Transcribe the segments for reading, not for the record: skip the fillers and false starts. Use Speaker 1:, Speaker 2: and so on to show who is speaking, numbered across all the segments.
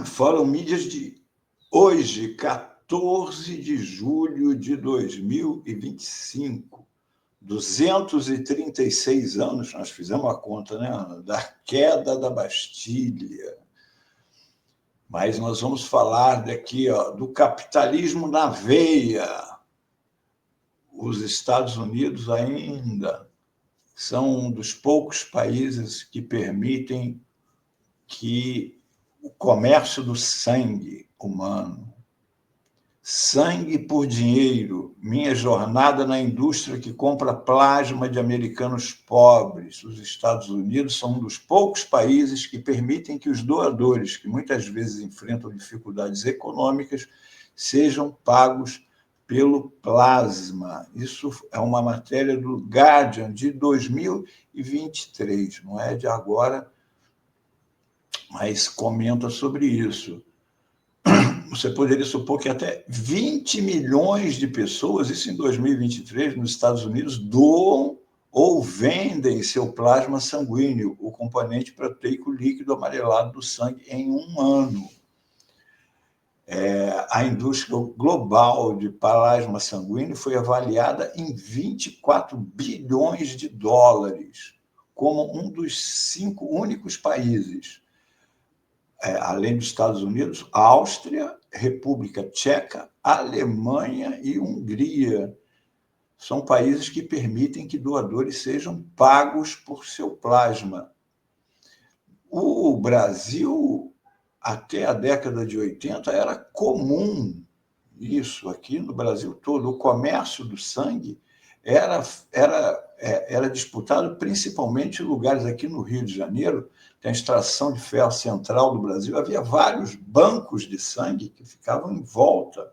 Speaker 1: Foram mídias de hoje, 14 de julho de 2025. 236 anos, nós fizemos a conta, né, da queda da Bastilha. Mas nós vamos falar daqui, do capitalismo na veia. Os Estados Unidos ainda são um dos poucos países que permitem que o comércio do sangue humano, sangue por dinheiro, minha jornada na indústria que compra plasma de americanos pobres. Os Estados Unidos são um dos poucos países que permitem que os doadores, que muitas vezes enfrentam dificuldades econômicas, sejam pagos pelo plasma. Isso é uma matéria do Guardian de 2023, não é de agora, mas comenta sobre isso. Você poderia supor que até 20 milhões de pessoas, isso em 2023, nos Estados Unidos, doam ou vendem seu plasma sanguíneo, o componente proteico líquido amarelado do sangue, em um ano. A indústria global de plasma sanguíneo foi avaliada em 24 bilhões de dólares, como um dos 5 únicos países, além dos Estados Unidos, Áustria, República Tcheca, Alemanha e Hungria. São países que permitem que doadores sejam pagos por seu plasma. O Brasil, até a década de 80, era comum isso aqui no Brasil todo. O comércio do sangue era disputado principalmente em lugares aqui no Rio de Janeiro, tem a Extração de Ferro Central do Brasil, havia vários bancos de sangue que ficavam em volta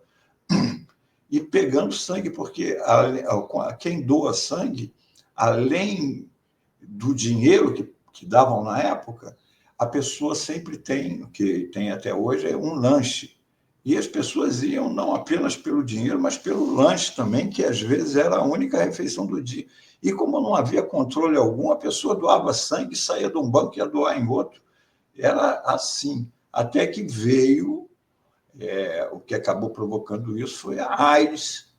Speaker 1: e pegando sangue, porque quem doa sangue, além do dinheiro que davam na época, a pessoa sempre tem, o que tem até hoje, um lanche. E as pessoas iam não apenas pelo dinheiro, mas pelo lanche também, que às vezes era a única refeição do dia. E como não havia controle algum, a pessoa doava sangue, saía de um banco e ia doar em outro. Era assim. Até que veio, o que acabou provocando isso foi a AIDS,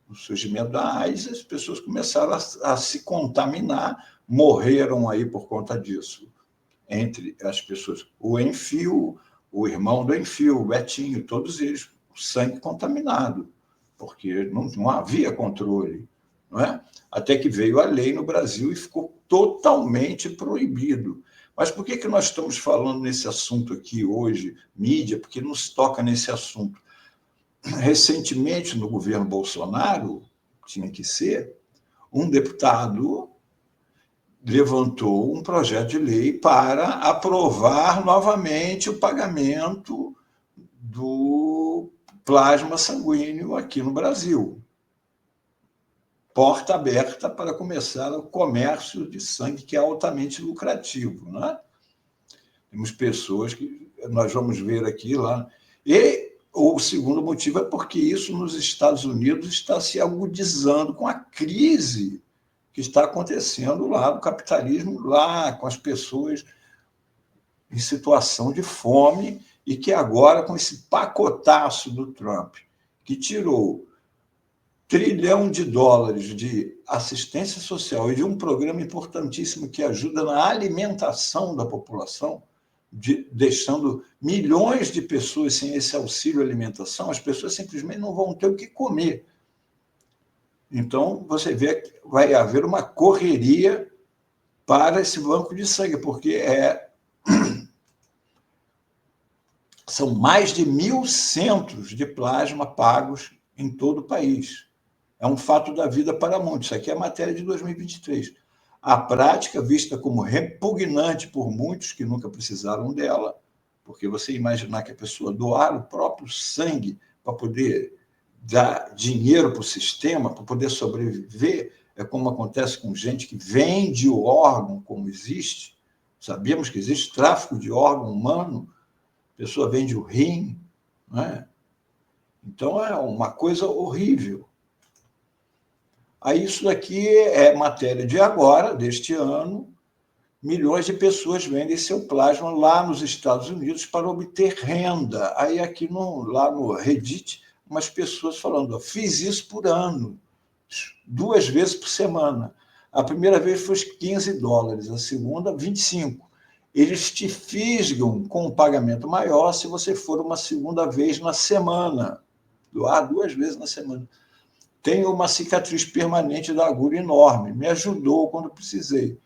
Speaker 1: o surgimento da AIDS, as pessoas começaram a se contaminar, morreram aí por conta disso. Entre as pessoas, o Enfio, o irmão do Enfio, o Betinho, todos eles, o sangue contaminado, porque não havia controle, não é? Até que veio a lei no Brasil e ficou totalmente proibido. Mas por que nós estamos falando nesse assunto aqui hoje, mídia? Porque nos toca nesse assunto. Recentemente, no governo Bolsonaro, tinha que ser, um deputado levantou um projeto de lei para aprovar novamente o pagamento do plasma sanguíneo aqui no Brasil. Porta aberta para começar o comércio de sangue, que é altamente lucrativo, né? Temos pessoas que nós vamos ver aqui lá. E o segundo motivo é porque isso nos Estados Unidos está se agudizando com a crise que está acontecendo lá no capitalismo, lá com as pessoas em situação de fome, e que agora, com esse pacotaço do Trump, que tirou $1 trilhão de assistência social e de um programa importantíssimo que ajuda na alimentação da população, deixando milhões de pessoas sem esse auxílio alimentação, as pessoas simplesmente não vão ter o que comer. Então, você vê que vai haver uma correria para esse banco de sangue, porque são mais de 1.000 centros de plasma pagos em todo o país. É um fato da vida para muitos. Isso aqui é a matéria de 2023. A prática, vista como repugnante por muitos que nunca precisaram dela, porque você imaginar que a pessoa doar o próprio sangue para poder dar dinheiro para o sistema, para poder sobreviver, é como acontece com gente que vende o órgão, como existe. Sabemos que existe tráfico de órgão humano, a pessoa vende o rim, não é? Então é uma coisa horrível. Aí isso daqui é matéria de agora, deste ano, milhões de pessoas vendem seu plasma lá nos Estados Unidos para obter renda. Aí aqui lá no Reddit, umas pessoas falando, fiz isso por ano, 2 vezes por semana. A primeira vez foi $15, a segunda, 25. Eles te fisgam com um pagamento maior se você for uma segunda vez na semana. Doar 2 vezes na semana. Tenho uma cicatriz permanente da agulha enorme. Me ajudou quando precisei.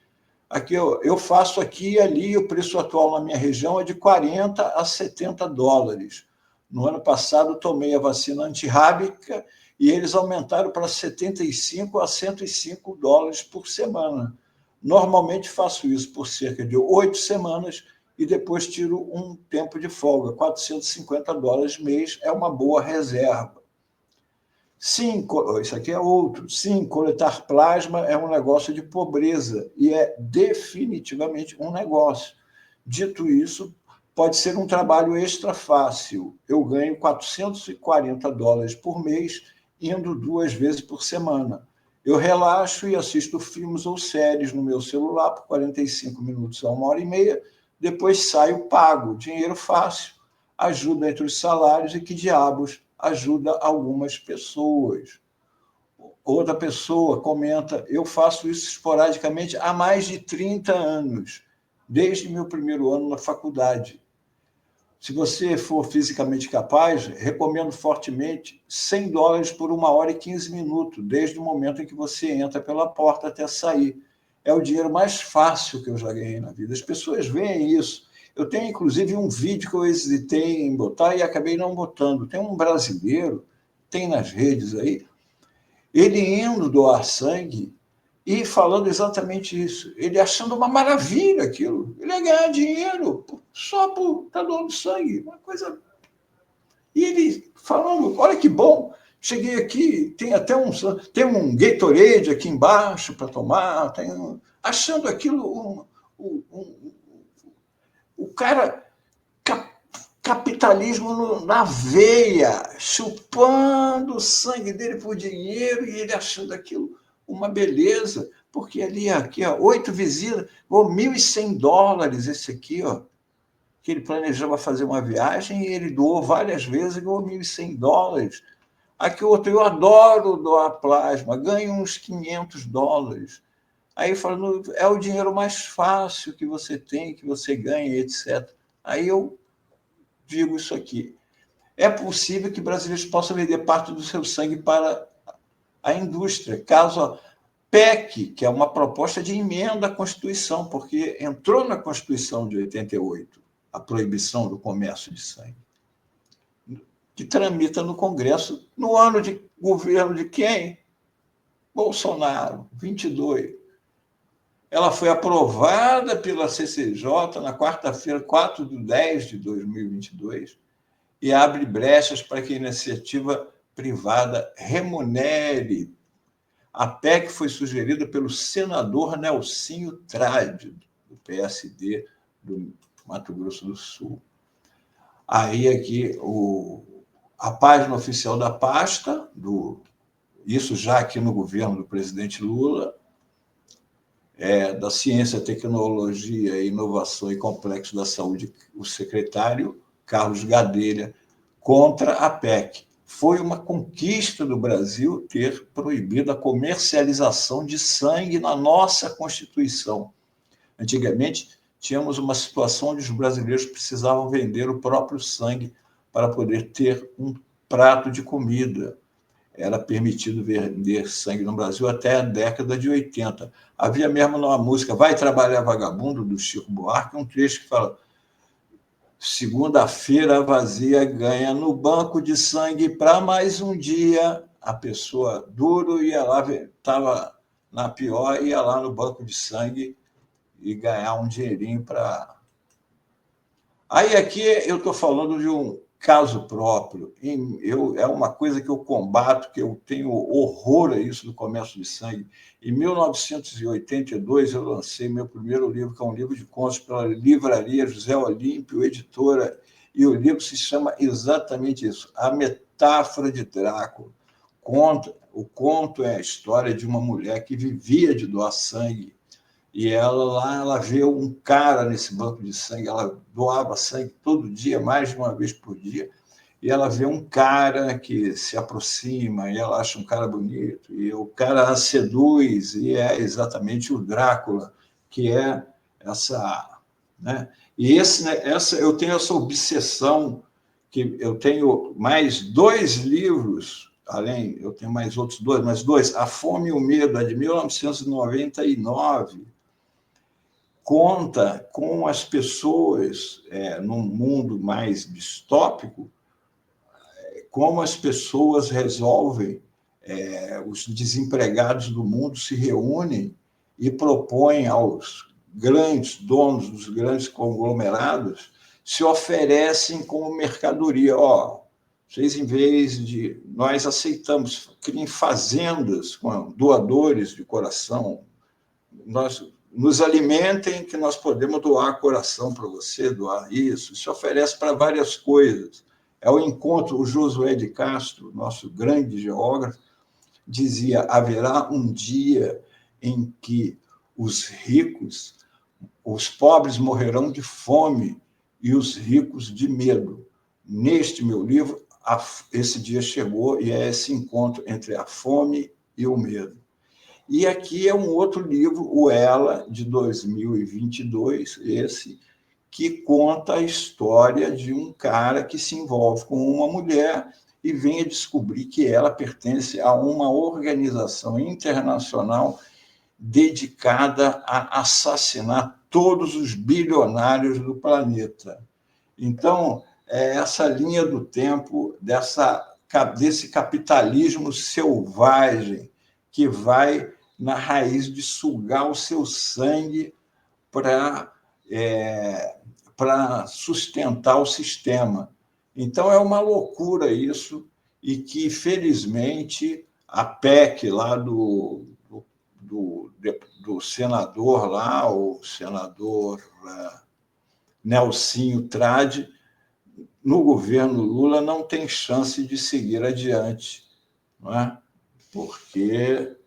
Speaker 1: Aqui eu faço aqui e ali, o preço atual na minha região é de $40 a $70. No ano passado, tomei a vacina antirrábica e eles aumentaram para $75 a $105 por semana. Normalmente faço isso por cerca de 8 semanas e depois tiro um tempo de folga. $450 mês é uma boa reserva. Sim, isso aqui é outro. Sim, coletar plasma é um negócio de pobreza e é definitivamente um negócio. Dito isso, pode ser um trabalho extra fácil. Eu ganho $440 por mês, indo 2 vezes por semana. Eu relaxo e assisto filmes ou séries no meu celular por 45 minutos a 1h30, depois saio pago, dinheiro fácil, ajuda entre os salários e que diabos ajuda algumas pessoas. Outra pessoa comenta, eu faço isso esporadicamente há mais de 30 anos, desde meu primeiro ano na faculdade. Se você for fisicamente capaz, recomendo fortemente $100 por 1h e 15 minutos, desde o momento em que você entra pela porta até sair. É o dinheiro mais fácil que eu já ganhei na vida. As pessoas veem isso. Eu tenho, inclusive, um vídeo que eu hesitei em botar e acabei não botando. Tem um brasileiro, tem nas redes aí, ele indo doar sangue e falando exatamente isso. Ele achando uma maravilha aquilo. Ele ia ganhar dinheiro só por estar doando sangue. Uma coisa... E ele falando, olha que bom, cheguei aqui, tem até tem um Gatorade aqui embaixo para tomar, achando aquilo o cara, capitalismo na veia, chupando o sangue dele por dinheiro e ele achando aquilo uma beleza, porque ali, aqui, 8 visitas, $1.100 esse aqui, que ele planejava fazer uma viagem e ele doou várias vezes e ganhou $1.100. Aqui outro, eu adoro doar plasma, ganho uns $500. Aí falando, é o dinheiro mais fácil que você tem, que você ganha, etc. Aí eu digo isso aqui. É possível que brasileiros possam vender parte do seu sangue para a indústria, caso a PEC, que é uma proposta de emenda à Constituição, porque entrou na Constituição de 88 a proibição do comércio de sangue, que tramita no Congresso no ano de governo de quem? Bolsonaro, 22. Ela foi aprovada pela CCJ na quarta-feira, 4/10/2022, e abre brechas para que a iniciativa privada remunere. A PEC foi sugerida pelo senador Nelsinho Trade, do PSD do Mato Grosso do Sul. Aí aqui a página oficial da pasta, isso já aqui no governo do presidente Lula, da Ciência, Tecnologia, Inovação e Complexo da Saúde, o secretário Carlos Gadelha, contra a PEC. Foi uma conquista do Brasil ter proibido a comercialização de sangue na nossa Constituição. Antigamente, tínhamos uma situação onde os brasileiros precisavam vender o próprio sangue para poder ter um prato de comida. Era permitido vender sangue no Brasil até a década de 80. Havia mesmo numa música Vai Trabalhar Vagabundo, do Chico Buarque, um trecho que fala: segunda-feira vazia ganha no banco de sangue para mais um dia. A pessoa duro ia lá, estava na pior, ia lá no banco de sangue e ganhar um dinheirinho para... Aí aqui eu estou falando de um caso próprio. É uma coisa que eu combato, que eu tenho horror a isso do comércio de sangue. Em 1982, eu lancei meu primeiro livro, que é um livro de contos pela Livraria José Olímpio, editora, e o livro se chama exatamente isso, A Metáfora de Drácula. O conto é a história de uma mulher que vivia de doar sangue e ela lá, ela vê um cara nesse banco de sangue, ela doava sangue todo dia, mais de uma vez por dia, e ela vê um cara que se aproxima, e ela acha um cara bonito, e o cara a seduz, e é exatamente o Drácula, que é essa... Né? E eu tenho essa obsessão, que eu tenho mais 2 livros, além, eu tenho mais outros 2, mas 2, A Fome e o Medo, é de 1999, conta com as pessoas, num mundo mais distópico, como as pessoas resolvem, os desempregados do mundo se reúnem e propõem aos grandes donos dos grandes conglomerados, se oferecem como mercadoria. Vocês, em vez de... Nós aceitamos, criem fazendas com doadores de coração, nós nos alimentem que nós podemos doar coração para você, doar isso. Se oferece para várias coisas. É o encontro, o Josué de Castro, nosso grande geógrafo, dizia: haverá um dia em que os ricos, os pobres morrerão de fome e os ricos de medo. Neste meu livro, esse dia chegou, e é esse encontro entre a fome e o medo. E aqui é um outro livro, o Ela, de 2022, esse, que conta a história de um cara que se envolve com uma mulher e vem a descobrir que ela pertence a uma organização internacional dedicada a assassinar todos os bilionários do planeta. Então, é essa linha do tempo desse capitalismo selvagem que vai na raiz de sugar o seu sangue para sustentar o sistema. Então, é uma loucura isso, e que, felizmente, a PEC lá do senador lá, o senador Nelsinho Trade, no governo Lula, não tem chance de seguir adiante, não é? Porque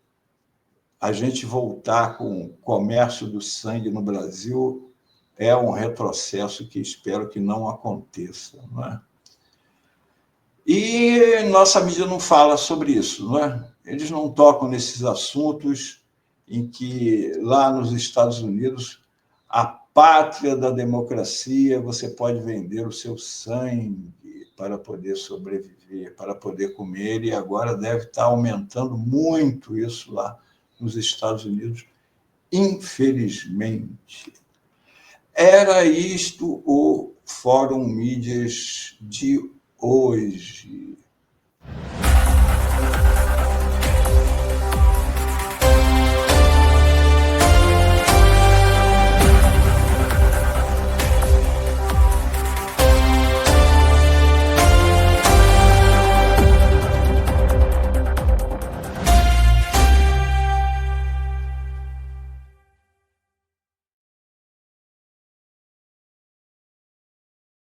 Speaker 1: a gente voltar com o comércio do sangue no Brasil é um retrocesso que espero que não aconteça, não é? E nossa mídia não fala sobre isso, não é? Eles não tocam nesses assuntos em que, lá nos Estados Unidos, a pátria da democracia, você pode vender o seu sangue para poder sobreviver, para poder comer, e agora deve estar aumentando muito isso lá nos Estados Unidos, infelizmente. Era isto o Fórum Mídias de hoje.